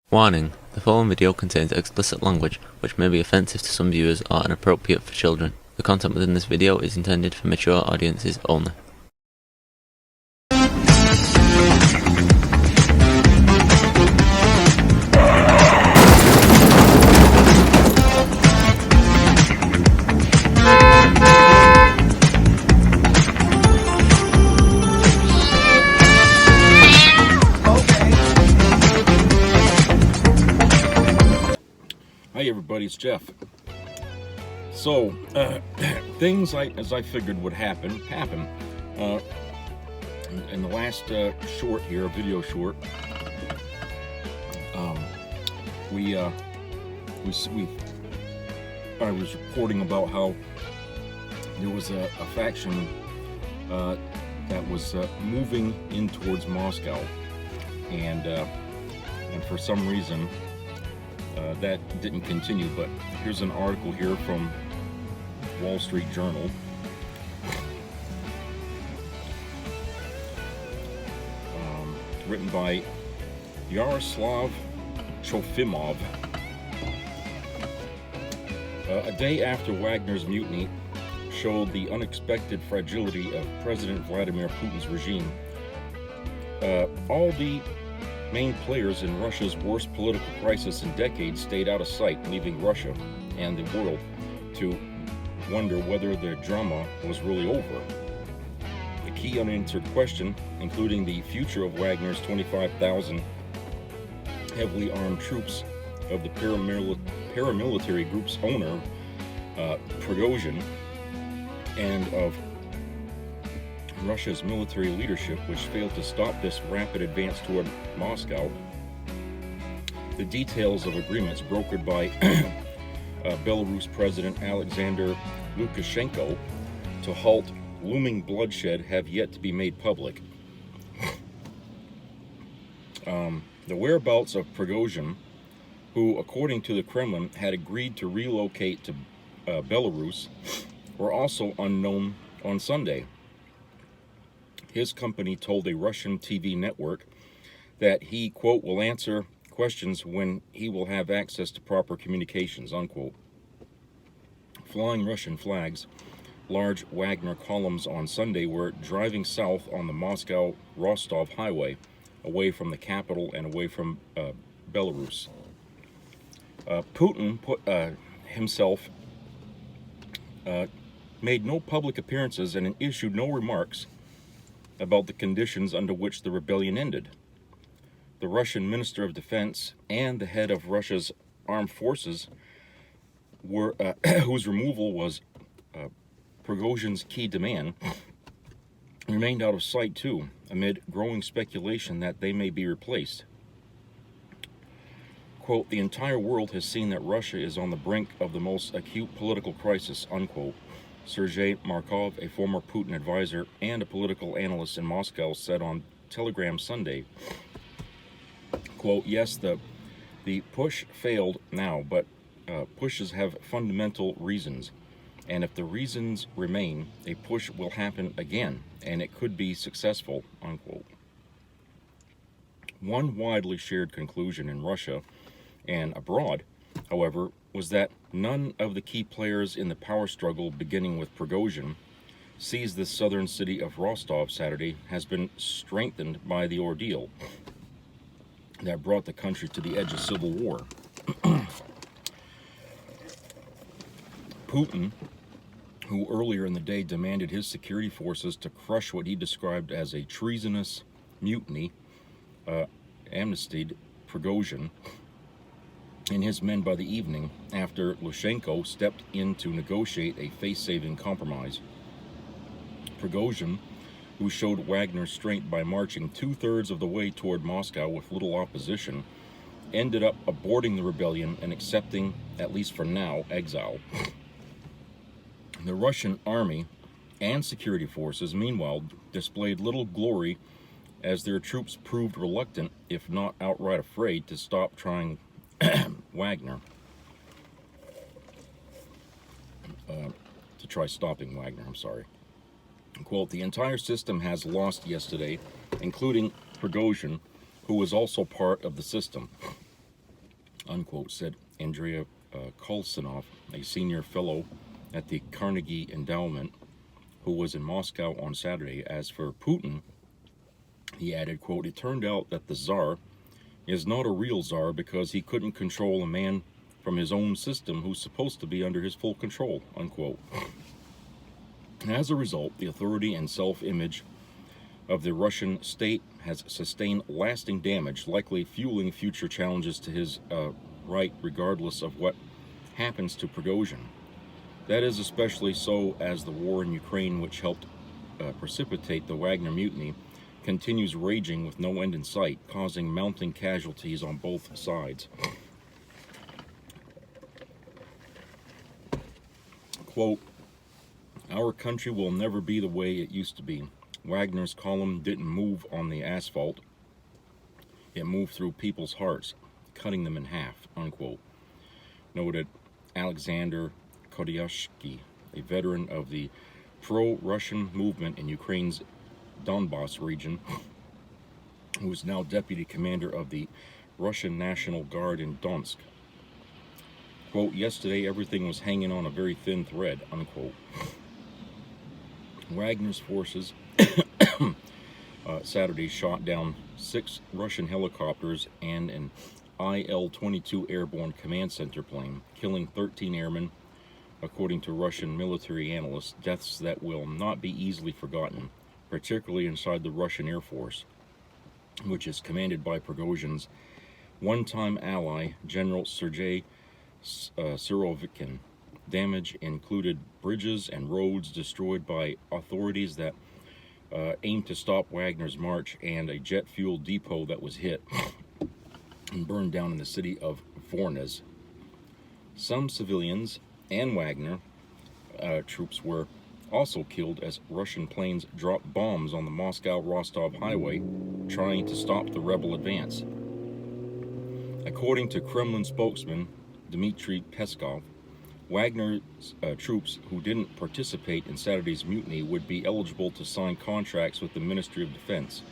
Warning: the following video contains explicit language which may be offensive to some viewers or inappropriate for children. The content within this video is intended for mature audiences only. Hi everybody, it's Jeff. So, things as I figured would happen. In the last short here, a video short, I was reporting about how there was a faction that was moving in towards Moscow, and for some reason that didn't continue. But here's an article here from Wall Street Journal. Written by Yaroslav Trofimov. A day after Wagner's mutiny showed the unexpected fragility of President Vladimir Putin's regime, all the main players in Russia's worst political crisis in decades stayed out of sight, leaving Russia and the world to wonder whether the drama was really over. The key unanswered question, including the future of Wagner's 25,000 heavily armed troops, of the paramilitary group's owner, Prigozhin, and of Russia's military leadership, which failed to stop this rapid advance toward Moscow. The details of agreements brokered by Belarus President Alexander Lukashenko to halt looming bloodshed have yet to be made public. The whereabouts of Prigozhin, who, according to the Kremlin, had agreed to relocate to Belarus, were also unknown on Sunday. His company told a Russian TV network that he, quote, will answer questions when he will have access to proper communications, unquote. Flying Russian flags, large Wagner columns on Sunday were driving south on the Moscow-Rostov highway, away from the capital and away from Belarus. Putin himself made no public appearances and issued no remarks about the conditions under which the rebellion ended. The Russian Minister of Defense and the head of Russia's armed forces, whose removal was Prigozhin's key demand, remained out of sight too, amid growing speculation that they may be replaced. Quote, the entire world has seen that Russia is on the brink of the most acute political crisis, unquote. Sergei Markov, a former Putin advisor and a political analyst in Moscow, said on Telegram Sunday, quote, yes, the push failed now, but pushes have fundamental reasons. And if the reasons remain, a push will happen again, and it could be successful, unquote. One widely shared conclusion in Russia and abroad, however, was that none of the key players in the power struggle, beginning with Prigozhin, sees the southern city of Rostov Saturday has been strengthened by the ordeal that brought the country to the edge of civil war. Putin, who earlier in the day demanded his security forces to crush what he described as a treasonous mutiny, amnestied Prigozhin and his men by the evening after Lukashenko stepped in to negotiate a face-saving compromise. Prigozhin, who showed Wagner's strength by marching two-thirds of the way toward Moscow with little opposition, ended up aborting the rebellion and accepting, at least for now, exile. The Russian army and security forces, meanwhile, displayed little glory as their troops proved reluctant, if not outright afraid, to stop trying Wagner. To try stopping Wagner, I'm sorry. Quote, the entire system has lost yesterday, including Prigozhin, who was also part of the system. unquote, said Andrea Kolsanov, a senior fellow at the Carnegie Endowment, who was in Moscow on Saturday. As for Putin, he added, quote, it turned out that the Tsar is not a real Tsar because he couldn't control a man from his own system who's supposed to be under his full control, unquote. And as a result, the authority and self-image of the Russian state has sustained lasting damage, likely fueling future challenges to his right, regardless of what happens to Prigozhin. That is especially so as the war in Ukraine, which helped precipitate the Wagner mutiny, continues raging with no end in sight, causing mounting casualties on both sides. Quote, our country will never be the way it used to be. Wagner's column didn't move on the asphalt. It moved through people's hearts, cutting them in half, unquote, noted Alexander Kodyashki, a veteran of the pro-Russian movement in Ukraine's Donbass region, who is now deputy commander of the Russian National Guard in Donetsk. Quote, yesterday everything was hanging on a very thin thread, unquote. Wagner's forces Saturday shot down 6 Russian helicopters and an Il-22 airborne command center plane, killing 13 airmen, according to Russian military analysts, deaths that will not be easily forgotten, particularly inside the Russian Air Force, which is commanded by Prigozhin's one-time ally, General Sergei Surovikin. Damage included bridges and roads destroyed by authorities that aimed to stop Wagner's march, and a jet fuel depot that was hit and burned down in the city of Voronezh. Some civilians and Wagner troops were also killed as Russian planes dropped bombs on the Moscow-Rostov highway, trying to stop the rebel advance. According to Kremlin spokesman Dmitry Peskov, Wagner's troops who didn't participate in Saturday's mutiny would be eligible to sign contracts with the Ministry of Defense.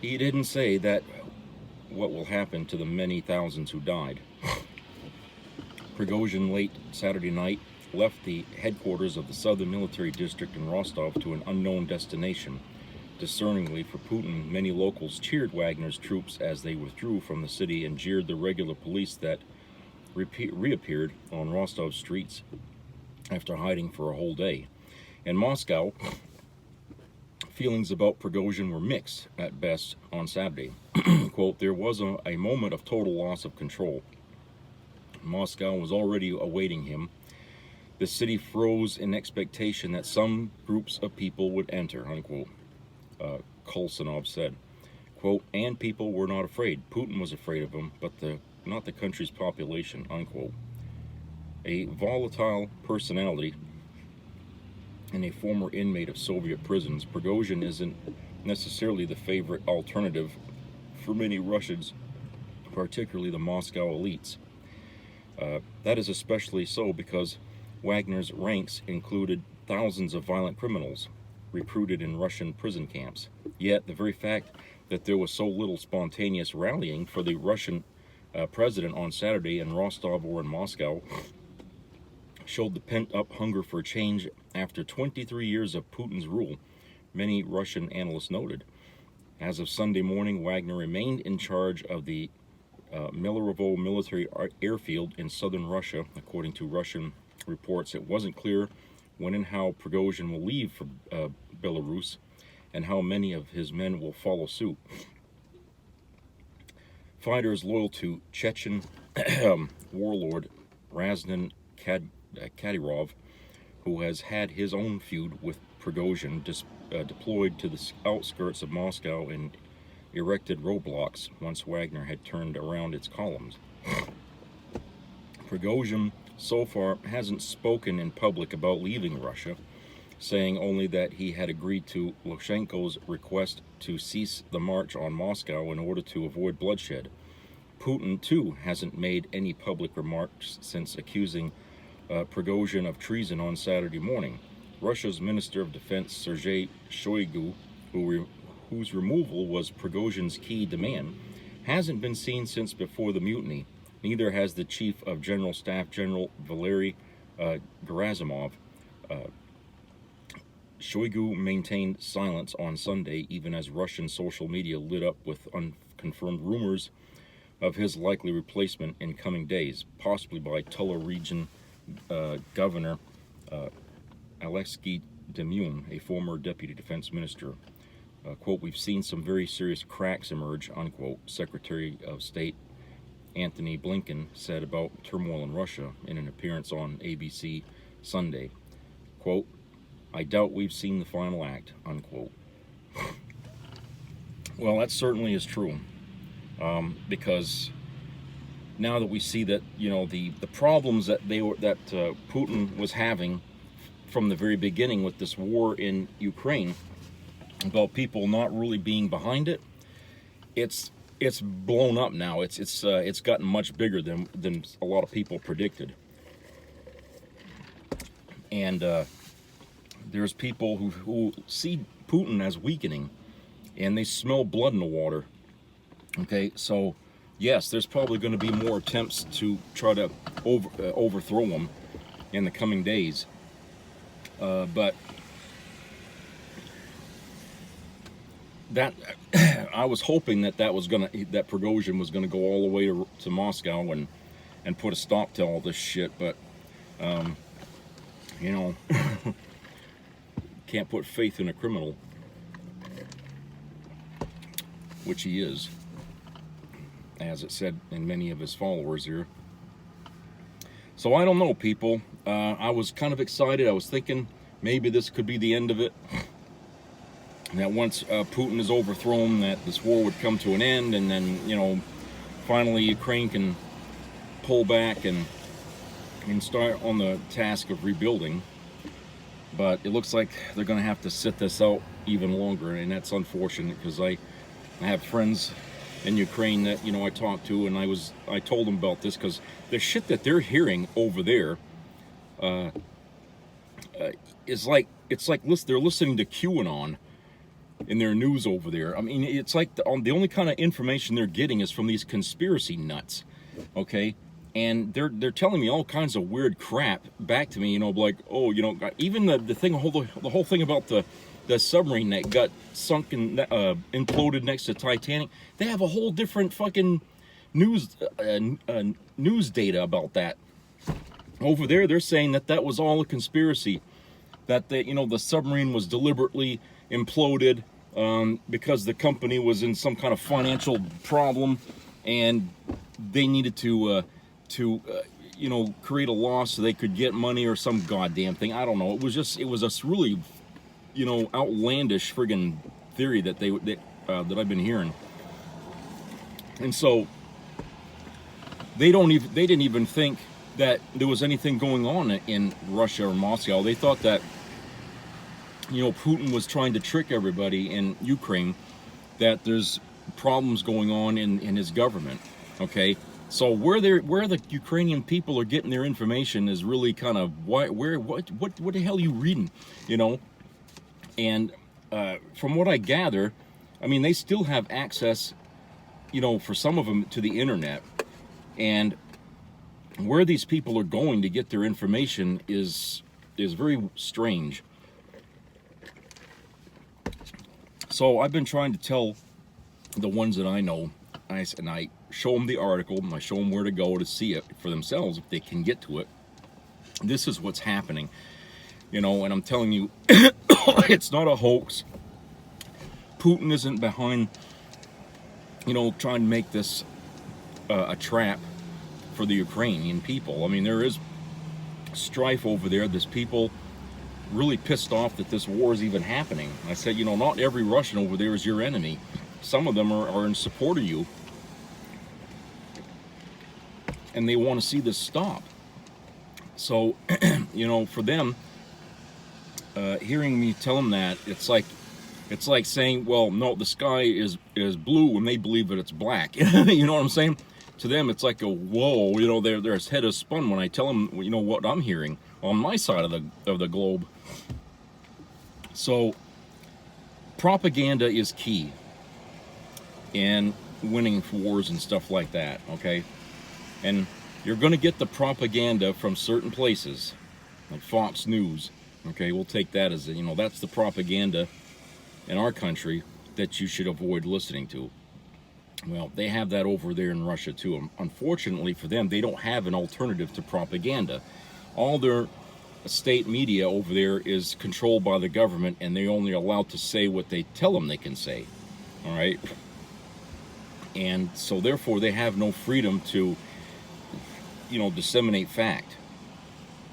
He didn't say that what will happen to the many thousands who died. Prigozhin late Saturday night left the headquarters of the Southern Military District in Rostov to an unknown destination. Discerningly for Putin, many locals cheered Wagner's troops as they withdrew from the city and jeered the regular police that reappeared on Rostov streets after hiding for a whole day. In Moscow, feelings about Prigozhin were mixed at best on Saturday. Quote, there was a moment of total loss of control. Moscow was already awaiting him. The city froze in expectation that some groups of people would enter, unquote, Kolsanov said. Quote, and people were not afraid. Putin was afraid of them, but not the country's population, unquote. A volatile personality and a former inmate of Soviet prisons, Prigozhin isn't necessarily the favorite alternative for many Russians, particularly the Moscow elites. That is especially so because Wagner's ranks included thousands of violent criminals recruited in Russian prison camps. Yet the very fact that there was so little spontaneous rallying for the Russian president on Saturday in Rostov or in Moscow showed the pent-up hunger for change after 23 years of Putin's rule, many Russian analysts noted. As of Sunday morning, Wagner remained in charge of the Milerovo military airfield in southern Russia. According to Russian reports, it wasn't clear when and how Prigozhin will leave for Belarus and how many of his men will follow suit. Fighters loyal to Chechen warlord Razdan Kadyrov, who has had his own feud with Prigozhin, deployed to the outskirts of Moscow and erected roadblocks once Wagner had turned around its columns. Prigozhin so far hasn't spoken in public about leaving Russia, saying only that he had agreed to Lukashenko's request to cease the march on Moscow in order to avoid bloodshed. Putin, too, hasn't made any public remarks since accusing Prigozhin of treason on Saturday morning. Russia's Minister of Defense, Sergei Shoigu, whose removal was Prigozhin's key demand, hasn't been seen since before the mutiny. Neither has the Chief of General Staff, General Valery Gerasimov. Shoigu maintained silence on Sunday, even as Russian social media lit up with unconfirmed rumors of his likely replacement in coming days, possibly by Tula region Governor Alexei Demyun, a former deputy defense minister. Quote, "We've seen some very serious cracks emerge," unquote, Secretary of State Anthony Blinken said about turmoil in Russia in an appearance on ABC Sunday. Quote, "I doubt we've seen the final act," unquote. Well, that certainly is true, because now that we see that, you know, the problems that Putin was having from the very beginning with this war in Ukraine, about people not really being behind it, it's blown up now. It's gotten much bigger than a lot of people predicted. And there's people who see Putin as weakening, and they smell blood in the water. Okay, so yes, there's probably going to be more attempts to try to overthrow him in the coming days. But that I was hoping that Prigozhin was gonna go all the way to Moscow and put a stop to all this shit. But you know, can't put faith in a criminal, which he is, as it said in many of his followers here. So I don't know, people. I was kind of excited. I was thinking maybe this could be the end of it. That once Putin is overthrown, that this war would come to an end, and then, you know, finally Ukraine can pull back and start on the task of rebuilding. But it looks like they're going to have to sit this out even longer, and that's unfortunate, because I have friends in Ukraine that, you know, I talked to, and I told them about this, because the shit that they're hearing over there is like, they're listening to QAnon in their news over there. I mean, it's like the only kind of information they're getting is from these conspiracy nuts, okay? And they're telling me all kinds of weird crap back to me, you know, like, oh, you know, even the whole thing about the submarine that got sunk and imploded next to Titanic. They have a whole different fucking news data about that. Over there, they're saying that was all a conspiracy, that the submarine was deliberately imploded because the company was in some kind of financial problem, and they needed to create a loss so they could get money or some goddamn thing. I don't know. It was a really, outlandish friggin' theory that that I've been hearing. And so they didn't even think that there was anything going on in Russia or Moscow. They thought that, Putin was trying to trick everybody in Ukraine, that there's problems going on in his government. Okay, so where the Ukrainian people are getting their information is really kind of what the hell are you reading, And from what I gather, I mean, they still have access, for some of them, to the internet, and where these people are going to get their information is very strange. So I've been trying to tell the ones that I know, and I show them the article, and I show them where to go to see it for themselves if they can get to it. This is what's happening, and I'm telling you, it's not a hoax. Putin isn't behind, trying to make this a trap for the Ukrainian people. I mean, there is strife over there. There's people really pissed off that this war is even happening. I said, not every Russian over there is your enemy. Some of them are in support of you, and they want to see this stop. So, for them, hearing me tell them that, it's like saying, well, no, the sky is blue when they believe that it's black. You know what I'm saying? To them, it's like a whoa. Their head is spun when I tell them, what I'm hearing on my side of the globe. So, propaganda is key. And winning wars and stuff like that, okay? And you're going to get the propaganda from certain places, like Fox News, okay? We'll take that as, that's the propaganda in our country that you should avoid listening to. Well, they have that over there in Russia too. Unfortunately for them, they don't have an alternative to propaganda. All their state media over there is controlled by the government, and they're only allowed to say what they tell them they can say. All right? And so therefore they have no freedom to, disseminate fact.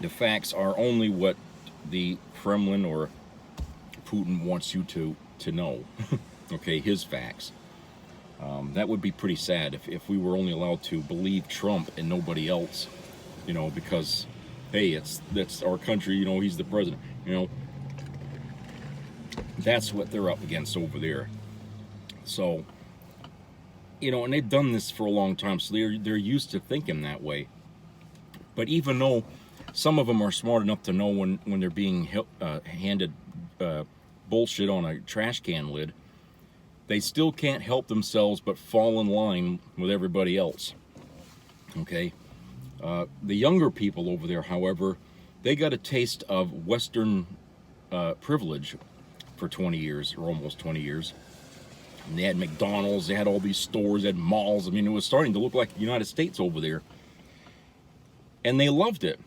The facts are only what the Kremlin or Putin wants you to know. Okay, his facts. That would be pretty sad if we were only allowed to believe Trump and nobody else, because, hey, that's our country, he's the president, That's what they're up against over there. So, and they've done this for a long time, so they're used to thinking that way. But even though some of them are smart enough to know when they're being handed bullshit on a trash can lid, they still can't help themselves but fall in line with everybody else. Okay? The younger people over there, however, they got a taste of Western privilege for 20 years, or almost 20 years. And they had McDonald's, they had all these stores, they had malls. I mean, it was starting to look like the United States over there. And they loved it.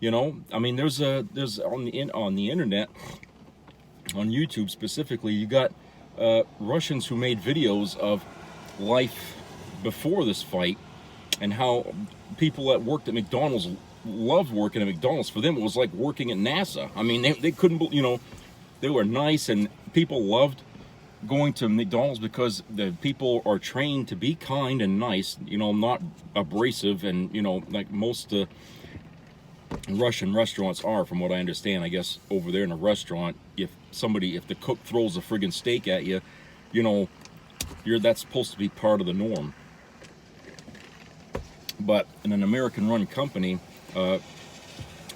I mean, there's on the internet, on YouTube specifically, you got Russians who made videos of life before this fight and how people that worked at McDonald's loved working at McDonald's. For them, it was like working at NASA. I mean, they couldn't, they were nice, and people loved going to McDonald's because the people are trained to be kind and nice, not abrasive, and, like most Russian restaurants are, from what I understand. I guess over there in a restaurant, if the cook throws a friggin' steak at you, that's supposed to be part of the norm. But in an American-run company,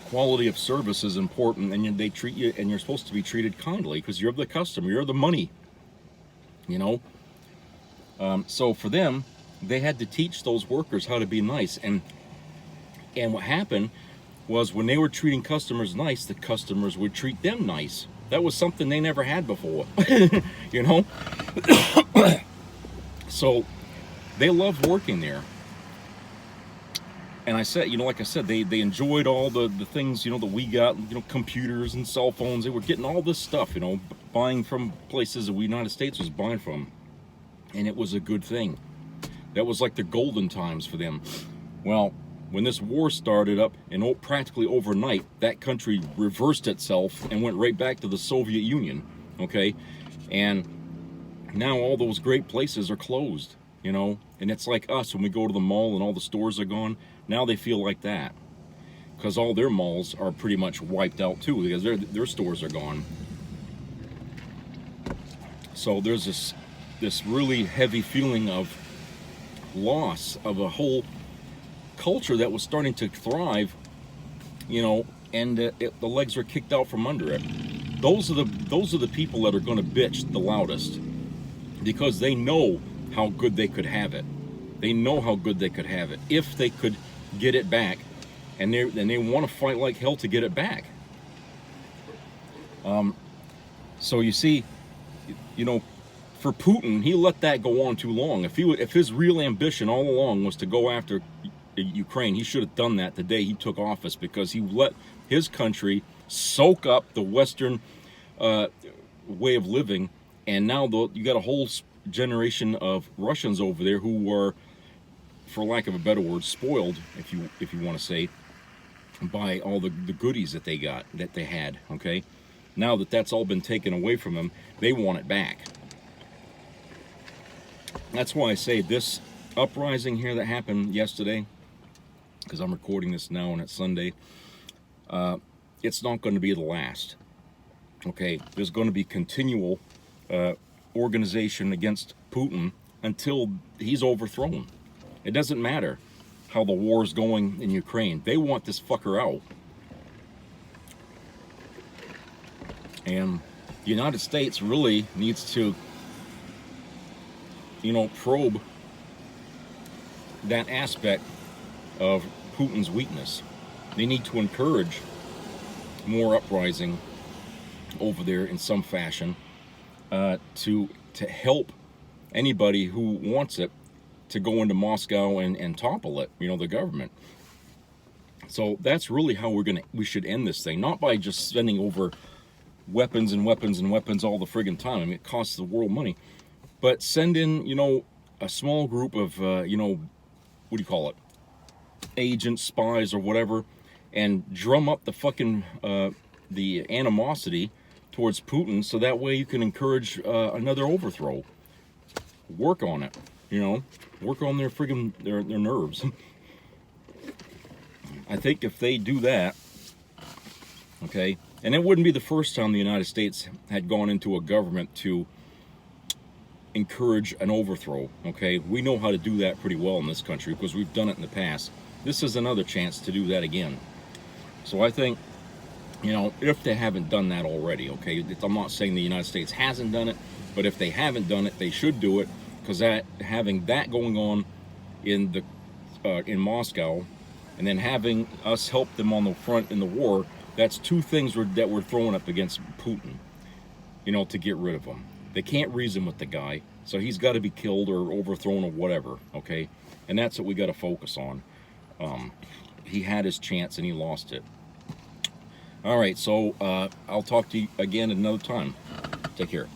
quality of service is important, and they treat you, and you're supposed to be treated kindly because you're the customer, you're the money. So for them, they had to teach those workers how to be nice, and what happened was when they were treating customers nice, the customers would treat them nice. That was something they never had before. So they loved working there. And I said, like I said, they enjoyed all the things, that we got, computers and cell phones. They were getting all this stuff, buying from places that the United States was buying from. And it was a good thing. That was like the golden times for them. Well, when this war started up, and practically overnight, that country reversed itself and went right back to the Soviet Union, okay? And now all those great places are closed, and it's like us when we go to the mall and all the stores are gone. Now they feel like that because all their malls are pretty much wiped out too, because their stores are gone. So there's this really heavy feeling of loss of a whole culture that was starting to thrive, and the legs were kicked out from under it. Those are the people that are going to bitch the loudest, because they know how good they could have it. They know how good they could have it if they could get it back, and they want to fight like hell to get it back. So you see, for Putin, he let that go on too long. If his real ambition all along was to go after Ukraine, he should have done that the day he took office, because he let his country soak up the Western way of living, and now you got a whole generation of Russians over there who were, for lack of a better word, spoiled, if you want to say, by all the goodies that they had. Okay, now that's all been taken away from them, they want it back. That's why I say this uprising here that happened yesterday, because I'm recording this now and it's Sunday, it's not going to be the last. Okay, there's going to be continual organization against Putin until he's overthrown. It doesn't matter how the war is going in Ukraine. They want this fucker out. And the United States really needs to, probe that aspect of Putin's weakness. They need to encourage more uprising over there in some fashion, to help anybody who wants it to go into Moscow and topple it, the government. So that's really how we should end this thing, not by just sending over weapons and weapons and weapons all the friggin' time. I mean, it costs the world money, but send in, a small group of, what do you call it, agents, spies, or whatever, and drum up the fucking the animosity towards Putin, so that way you can encourage another overthrow. Work on it, work on their friggin' their nerves. I think if they do that, okay, and it wouldn't be the first time the United States had gone into a government to encourage an overthrow, okay? We know how to do that pretty well in this country because we've done it in the past. This is another chance to do that again. So I think, if they haven't done that already, okay, I'm not saying the United States hasn't done it, but if they haven't done it, they should do it, because having that going on in Moscow, and then having us help them on the front in the war, that's two things that we're throwing up against Putin, to get rid of him. They can't reason with the guy, so he's got to be killed or overthrown or whatever, okay? And that's what we got to focus on. He had his chance and he lost it. All right, so I'll talk to you again another time. Take care.